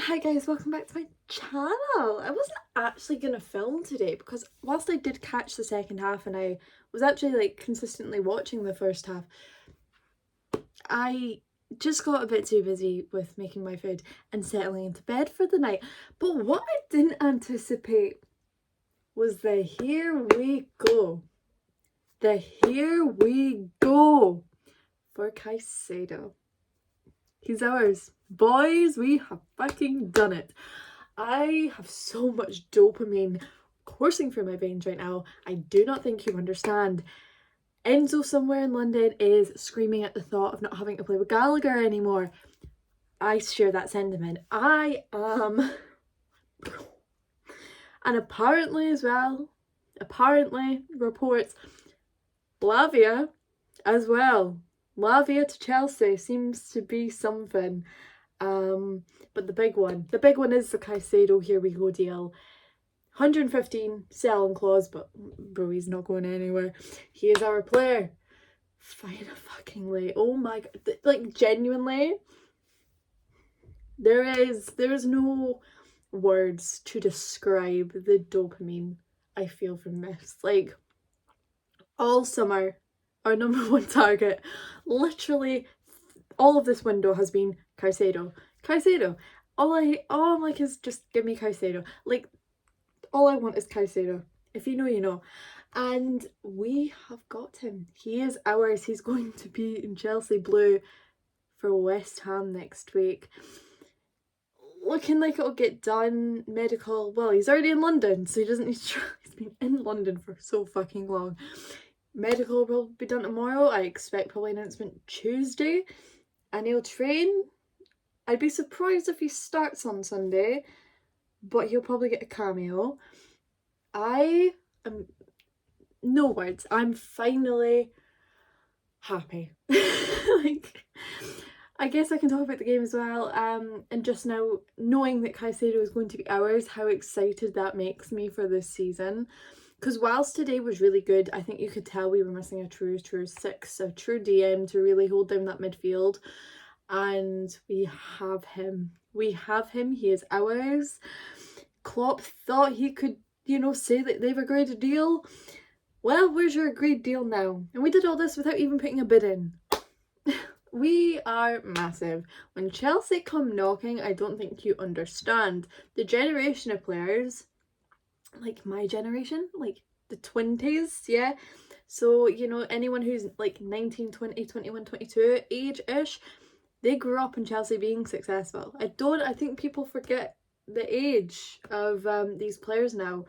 Hi guys, welcome back to my channel. I wasn't actually going to film today because whilst I did catch the second half and I was actually consistently watching the first half, I just got a bit too busy with making my food and settling into bed for the night. But what I didn't anticipate was the here we go. The here we go for Caicedo. He's ours. Boys, we have fucking done it. I have so much dopamine coursing through my veins right now. I do not think you understand. Enzo somewhere in London is screaming at the thought of not having to play with Gallagher anymore. I share that sentiment. I am... And apparently as well, reports Lavia as well. Lavia to Chelsea seems to be something. But the big one is the Caicedo here we go deal. 115 selling clause, but bro, he's not going anywhere. He is our player. Finally. Oh my god. Like, genuinely, there is no words to describe the dopamine I feel from this. Like, all summer, our number one target, literally all of this window has been Caicedo. All I'm like is just give me Caicedo. Like, all I want is Caicedo. If you know, you know. And we have got him. He is ours. He's going to be in Chelsea blue for West Ham next week. Looking like it'll get done. Medical. Well, he's already in London, so he doesn't need to try. He's been in London for so fucking long. Medical will be done tomorrow. I expect probably announcement Tuesday. And he'll train. I'd be surprised if he starts on Sunday, but he'll probably get a cameo. I am... no words. I'm finally happy. Like, I guess I can talk about the game as well. And just now, knowing that Caicedo is going to be ours, how excited that makes me for this season. Because whilst today was really good, I think you could tell we were missing a true six, a true DM to really hold down that midfield. And we have him. He is ours. Klopp thought he could, say that they've agreed a deal. Well, where's your agreed deal now? And we did all this without even putting a bid in. We are massive. When Chelsea come knocking, I don't think you understand. The generation of players, like my generation, like the 20s, yeah? So, anyone who's like 19, 20, 21, 22 age-ish, they grew up in Chelsea being successful. I think people forget the age of these players now.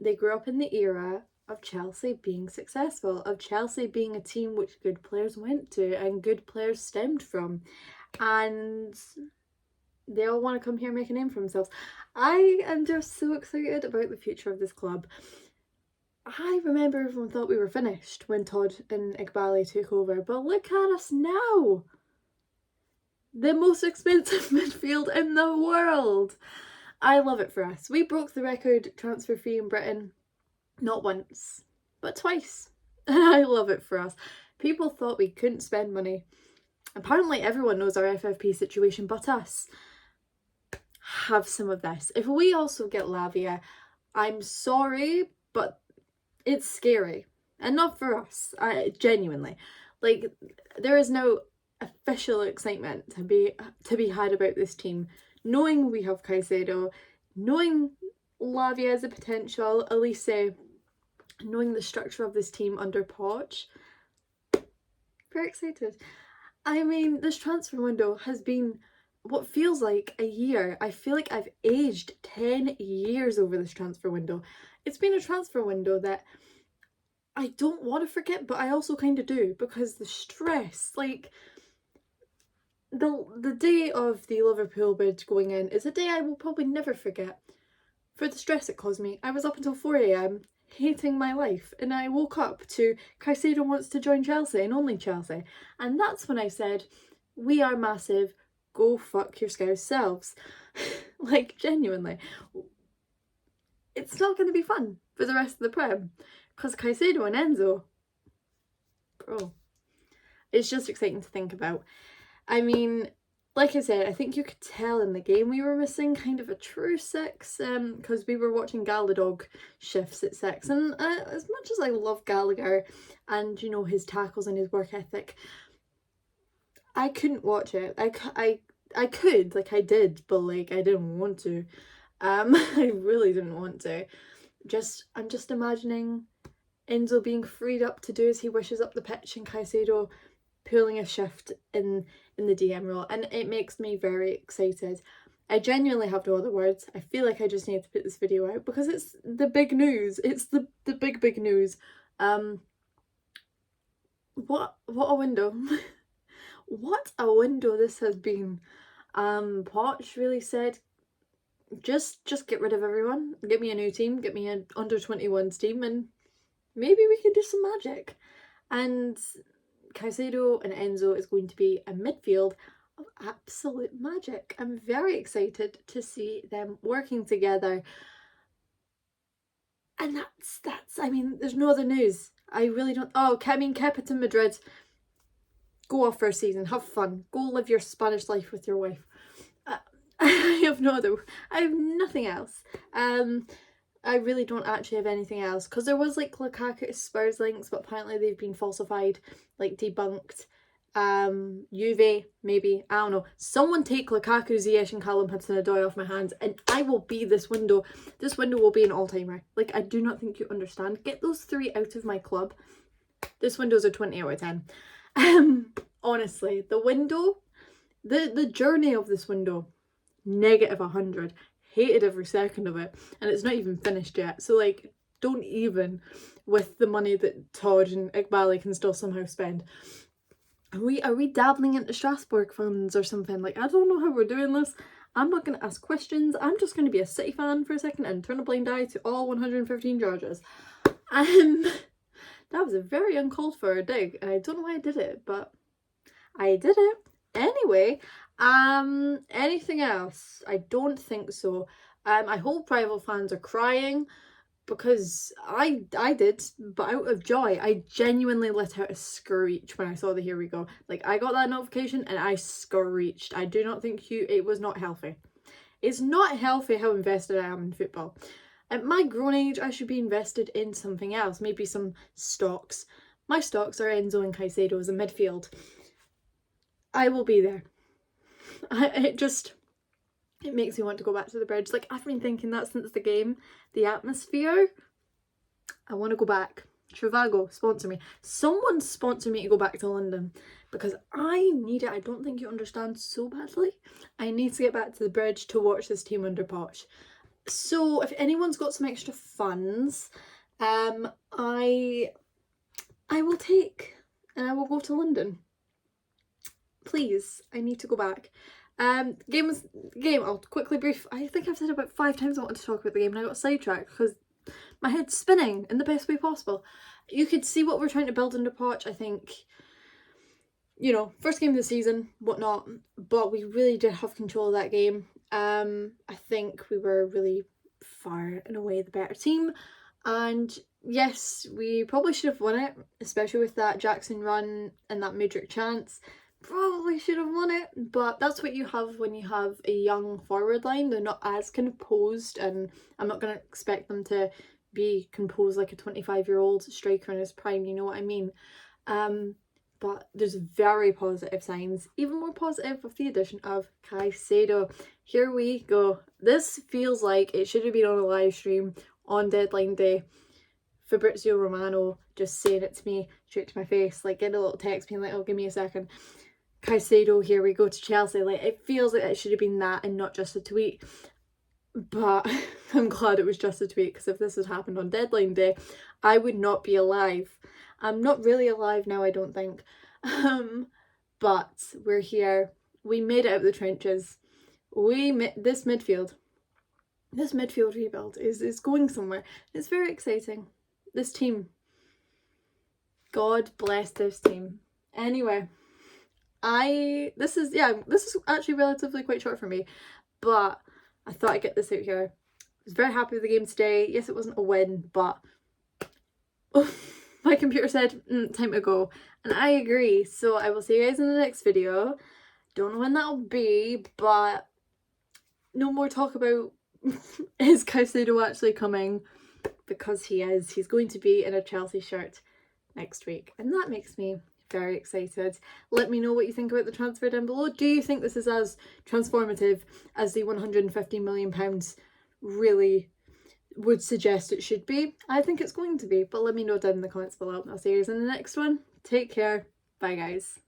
They grew up in the era of Chelsea being successful, of Chelsea being a team which good players went to and good players stemmed from. And they all want to come here and make a name for themselves. I am just so excited about the future of this club. I remember everyone thought we were finished when Todd and Iqbali took over, but look at us now! The most expensive midfield in the world! I love it for us. We broke the record transfer fee in Britain, not once, but twice. And I love it for us. People thought we couldn't spend money. Apparently everyone knows our FFP situation but us. Have some of this. If we also get Lavia, I'm sorry, but it's scary. And not for us. Genuinely. Like, there is no official excitement to be had about this team. Knowing we have Caicedo, knowing Lavia as a potential, Elise, knowing the structure of this team under Poch, very excited. I mean, this transfer window has been what feels like a year. I feel like I've aged 10 years over this transfer window. It's been a transfer window that I don't want to forget, but I also kind of do, because the stress, like, the day of the Liverpool bid going in is a day I will probably never forget for the stress it caused me. I was up until 4 a.m. hating my life, and I woke up to Caicedo wants to join Chelsea and only Chelsea, and that's when I said, we are massive, go fuck your scouse selves. Like, genuinely, it's not going to be fun for the rest of the Prem, because Caicedo and Enzo, bro, it's just exciting to think about. I mean, like I said, I think you could tell in the game we were missing kind of a true six, because we were watching Galadog shifts at six, and as much as I love Gallagher and, you know, his tackles and his work ethic, I couldn't watch it. I could, like I did, but like I didn't want to. I really didn't want to. I'm just imagining Enzo being freed up to do as he wishes up the pitch and Caicedo pulling a shift in the DM role, and it makes me very excited. I genuinely have no other words. I feel like I just need to put this video out because it's the big news. It's the big news. What a window. What a window this has been. Poch really said, just get rid of everyone, get me a new team, get me an under 21s team, and maybe we could do some magic. And Caicedo and Enzo is going to be a midfield of absolute magic. I'm very excited to see them working together. And that's I mean, there's no other news. I really don't. Oh, I mean, Kepa to Madrid. Go off for a season, have fun, go live your Spanish life with your wife. I have nothing else. I really don't actually have anything else, because there was like Lukaku Spurs links, but apparently they've been falsified, like debunked. Juve, maybe, I don't know. Someone take Lukaku, Ziyech and Callum Hudson-Odoi off my hands and I will be this window. This window will be an all-timer. Like, I do not think you understand. Get those three out of my club. This window's a 20 out of 10. Honestly, the window, the journey of this window, -100. Hated every second of it, and it's not even finished yet. So like, don't even with the money that Todd and Iqbali can still somehow spend. Are we dabbling into Strasbourg funds or something? Like, I don't know how we're doing this. I'm not going to ask questions. I'm just going to be a City fan for a second and turn a blind eye to all 115 charges. That was a very uncalled for dig, and I don't know why I did it, but I did it. Anyway, anything else? I don't think so. I hope rival fans are crying, because I did, but out of joy. I genuinely let out a screech when I saw the here we go. Like, I got that notification and I screeched. I do not think it was not healthy. It's not healthy how invested I am in football. At my grown age, I should be invested in something else, maybe some stocks. My stocks are Enzo and Caicedo as a midfield. I will be there. It makes me want to go back to the bridge. Like, I've been thinking that since the game. The atmosphere. I want to go back. Trivago, sponsor me. Someone sponsor me to go back to London, because I need it. I don't think you understand so badly. I need to get back to the bridge to watch this team under Poch. So if anyone's got some extra funds, I will take, and I will go to London. Please, I need to go back. Game, I'll quickly brief. I think I've said about 5 times I wanted to talk about the game and I got sidetracked because my head's spinning in the best way possible. You could see what we're trying to build under Poch. I think, you know, first game of the season, whatnot, but we really did have control of that game. I think we were really far and away the better team, and yes, we probably should have won it, especially with that Jackson run and that Mudryk chance. Probably should have won it, but that's what you have when you have a young forward line. They're not as composed, and I'm not going to expect them to be composed like a 25-year-old striker in his prime, you know what I mean? But there's very positive signs, even more positive with the addition of Caicedo. Here we go. This feels like it should have been on a live stream on deadline day. Fabrizio Romano just saying it to me straight to my face, like getting a little text being like, oh, give me a second. Caicedo, here we go to Chelsea. Like, it feels like it should have been that and not just a tweet. But I'm glad it was just a tweet, because if this had happened on deadline day, I would not be alive. I'm not really alive now, I don't think. But we're here. We made it out of the trenches. This midfield rebuild is going somewhere. It's very exciting. This team. God bless this team. Anyway, this is actually relatively quite short for me, but I thought I'd get this out here. I was very happy with the game today. Yes, it wasn't a win, but my computer said time to go, and I agree. So I will see you guys in the next video. Don't know when that'll be, but no more talk about is Caicedo actually coming, because he is. He's going to be in a Chelsea shirt next week, and that makes me very excited. Let me know what you think about the transfer down below. Do you think this is as transformative as the £150 million really would suggest it should be? I think it's going to be, but let me know down in the comments below. I'll see you guys in the next one. Take care. Bye guys.